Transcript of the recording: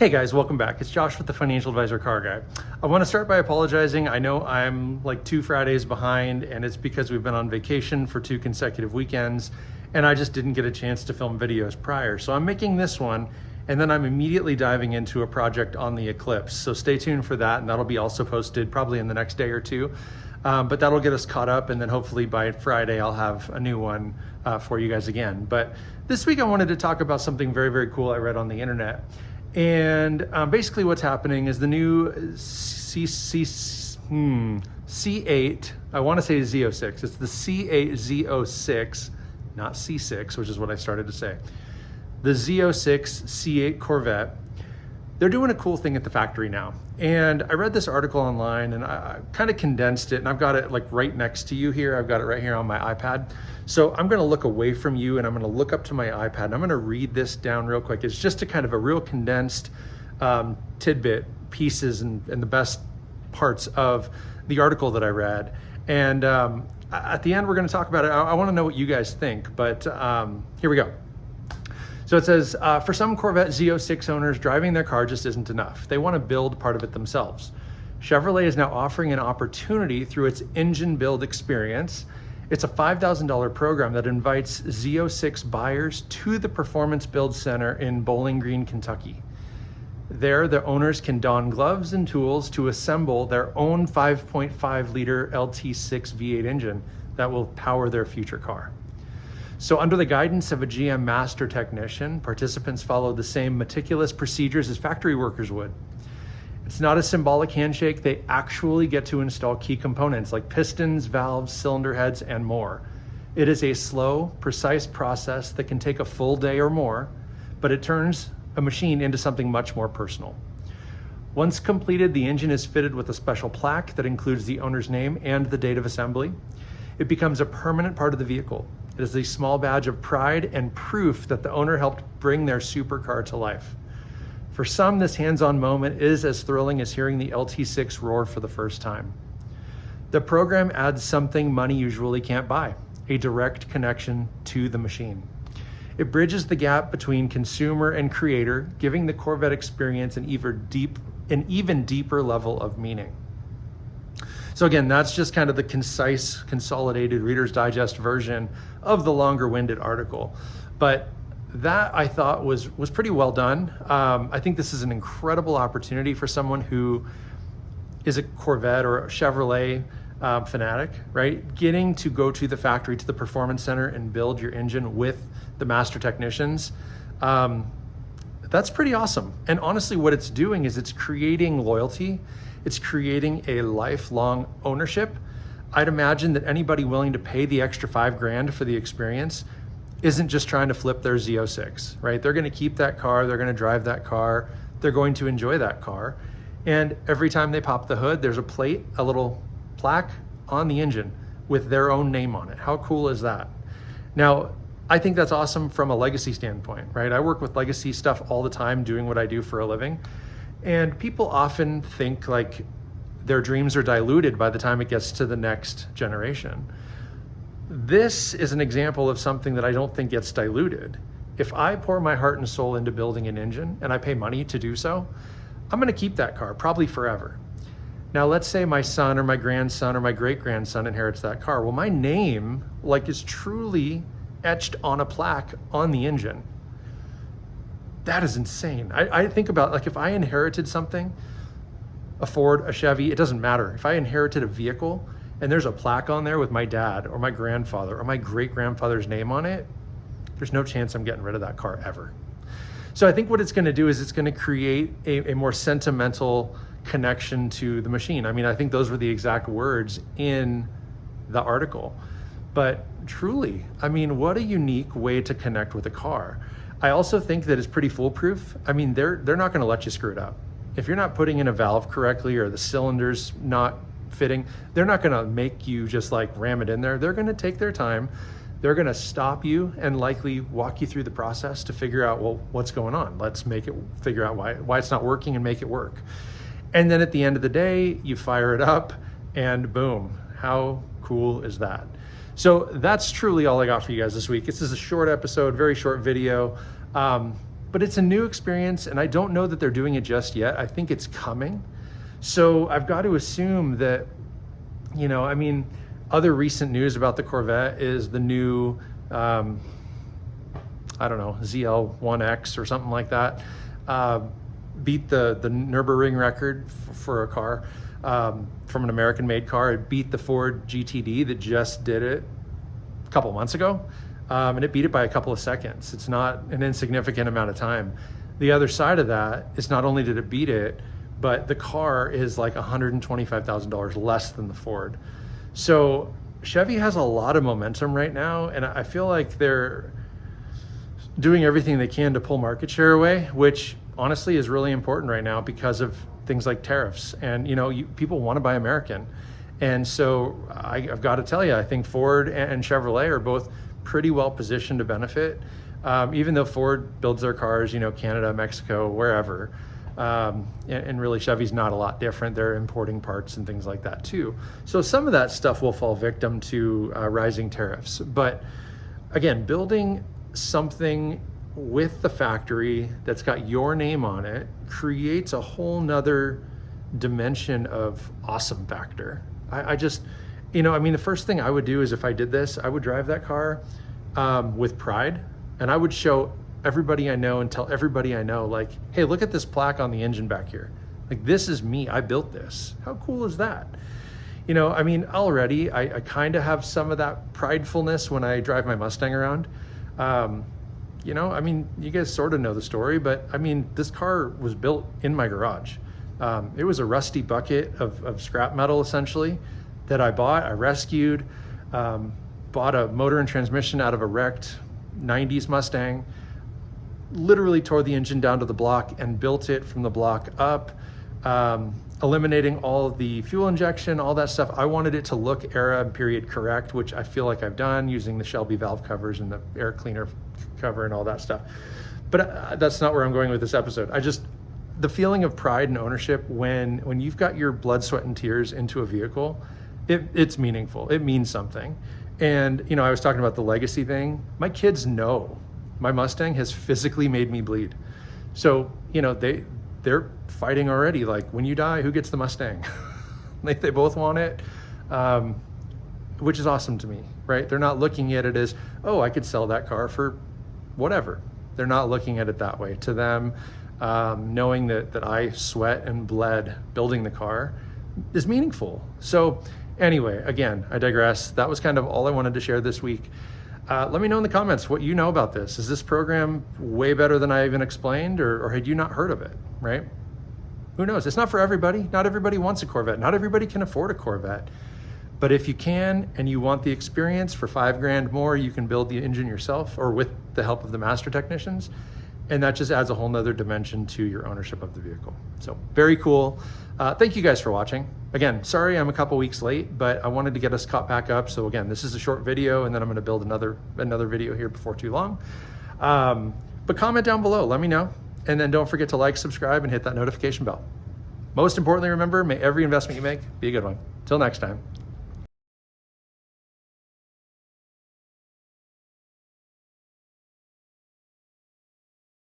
Hey guys, welcome back. It's Josh with the Financial Advisor Car Guy. I want to start by apologizing. I know I'm like 2 Fridays behind, and it's because we've been on vacation for 2 consecutive weekends, and I just didn't get a chance to film videos prior. So I'm making this one, and then I'm immediately diving into a project on the Eclipse. So stay tuned for that, and that'll be also posted probably in the next day or two. But that'll get us caught up, and then hopefully by Friday I'll have a new one for you guys again. But this week I wanted to talk about something very, very cool I read on the internet. And basically what's happening is the new C8, I want to say Z06, it's the C8 Z06, not C6, which is what I started to say. The Z06 C8 Corvette, they're doing a cool thing at the factory now. And I read this article online and I kind of condensed it, and I've got it like right next to you here. I've got it right here on my iPad. So I'm going to look away from you and I'm going to look up to my iPad and I'm going to read this down real quick. It's just a kind of a real condensed tidbit pieces and the best parts of the article that I read. And at the end, we're going to talk about it. I want to know what you guys think, but here we go. So it says, for some Corvette Z06 owners, driving their car just isn't enough. They want to build part of it themselves. Chevrolet is now offering an opportunity through its engine build experience. It's a $5,000 program that invites Z06 buyers to the Performance Build Center in Bowling Green, Kentucky. There, the owners can don gloves and tools to assemble their own 5.5-liter LT6 V8 engine that will power their future car. So under the guidance of a GM master technician, participants follow the same meticulous procedures as factory workers would. It's not a symbolic handshake. They actually get to install key components like pistons, valves, cylinder heads, and more. It is a slow, precise process that can take a full day or more, but it turns a machine into something much more personal. Once completed, the engine is fitted with a special plaque that includes the owner's name and the date of assembly. It becomes a permanent part of the vehicle. It is a small badge of pride and proof that the owner helped bring their supercar to life. For some, this hands-on moment is as thrilling as hearing the LT6 roar for the first time. The program adds something money usually can't buy, a direct connection to the machine. It bridges the gap between consumer and creator, giving the Corvette experience an even deeper level of meaning. So again, that's just kind of the concise, consolidated Reader's Digest version of the longer-winded article. But that I thought was pretty well done. I think this is an incredible opportunity for someone who is a Corvette or a Chevrolet fanatic, right? Getting to go to the factory, to the performance center and build your engine with the master technicians. That's pretty awesome. And honestly, what it's doing is it's creating loyalty. It's creating a lifelong ownership. I'd imagine that anybody willing to pay the extra $5,000 for the experience isn't just trying to flip their Z06, right? They're going to keep that car. They're going to drive that car. They're going to enjoy that car. And every time they pop the hood, there's a plate, a little plaque on the engine with their own name on it. How cool is that? Now, I think that's awesome from a legacy standpoint, right? I work with legacy stuff all the time doing what I do for a living. And people often think like their dreams are diluted by the time it gets to the next generation. This is an example of something that I don't think gets diluted. If I pour my heart and soul into building an engine and I pay money to do so, I'm going to keep that car probably forever. Now, let's say my son or my grandson or my great-grandson inherits that car. Well, my name is truly etched on a plaque on the engine. That is insane. I think about if I inherited something, a Ford, a Chevy, it doesn't matter. If I inherited a vehicle and there's a plaque on there with my dad or my grandfather or my great-grandfather's name on it, there's no chance I'm getting rid of that car ever. So I think what it's going to do is it's going to create a more sentimental connection to the machine. I mean, I think those were the exact words in the article. But truly, I mean, what a unique way to connect with a car. I also think that it's pretty foolproof. I mean, they're not going to let you screw it up. If you're not putting in a valve correctly or the cylinder's not fitting, they're not going to make you just ram it in there. They're going to take their time. They're going to stop you and likely walk you through the process to figure out, well, what's going on? Let's figure out why it's not working and make it work. And then at the end of the day, you fire it up and boom, how cool is that? So that's truly all I got for you guys this week. This is a short episode, very short video. but it's a new experience, and I don't know that they're doing it just yet. I think it's coming. So I've got to assume that, you know, I mean, other recent news about the Corvette is the new, I don't know, ZL1X or something like that, beat the Nürburgring record for a car, from an American-made car. It beat the Ford GTD that just did it a couple months ago, and it beat it by a couple of seconds. It's not an insignificant amount of time. The other side of that is not only did it beat it, but the car is like $125,000 less than the Ford. So Chevy has a lot of momentum right now, and I feel like they're doing everything they can to pull market share away, which honestly is really important right now because of things like tariffs. And you know, people want to buy American. And so I've got to tell you, I think Ford and Chevrolet are both pretty well positioned to benefit, even though Ford builds their cars, you know, Canada, Mexico, wherever. And really Chevy's not a lot different. They're importing parts and things like that too. So some of that stuff will fall victim to rising tariffs. But again, building something with the factory that's got your name on it creates a whole nother dimension of awesome factor. I just, you know, I mean, the first thing I would do is if I did this, I would drive that car with pride, and I would show everybody I know and tell everybody I know, like, hey, look at this plaque on the engine back here. Like, this is me, I built this. How cool is that? You know, I mean, already I kind of have some of that pridefulness when I drive my Mustang around. You know, I mean, you guys sort of know the story, but I mean, this car was built in my garage. It was a rusty bucket of scrap metal, essentially, that I bought, I rescued, bought a motor and transmission out of a wrecked 90s Mustang, literally tore the engine down to the block and built it from the block up, eliminating all the fuel injection, all that stuff. I wanted it to look era and period correct, which I feel like I've done using the Shelby valve covers and the air cleaner cover and all that stuff. But that's not where I'm going with this episode. The feeling of pride and ownership when you've got your blood, sweat, and tears into a vehicle, it's meaningful. It means something. And, you know, I was talking about the legacy thing. My kids know my Mustang has physically made me bleed. So, you know, they're fighting already. Like, when you die, who gets the Mustang? Like, they both want it, which is awesome to me, right? They're not looking at it as, oh, I could sell that car for whatever. They're not looking at it that way. To them, knowing that I sweat and bled building the car is meaningful. So anyway, again, I digress. That was kind of all I wanted to share this week. Let me know in the comments what you know about this. Is this program way better than I even explained, or had you not heard of it, right? Who knows? It's not for everybody. Not everybody wants a Corvette. Not everybody can afford a Corvette. But if you can, and you want the experience for $5,000 more, you can build the engine yourself or with the help of the master technicians. And that just adds a whole nother dimension to your ownership of the vehicle. So very cool. Thank you guys for watching. Again, sorry I'm a couple weeks late, but I wanted to get us caught back up. So again, this is a short video, and then I'm gonna build another video here before too long. But comment down below, let me know. And then don't forget to like, subscribe, and hit that notification bell. Most importantly, remember, may every investment you make be a good one. Till next time.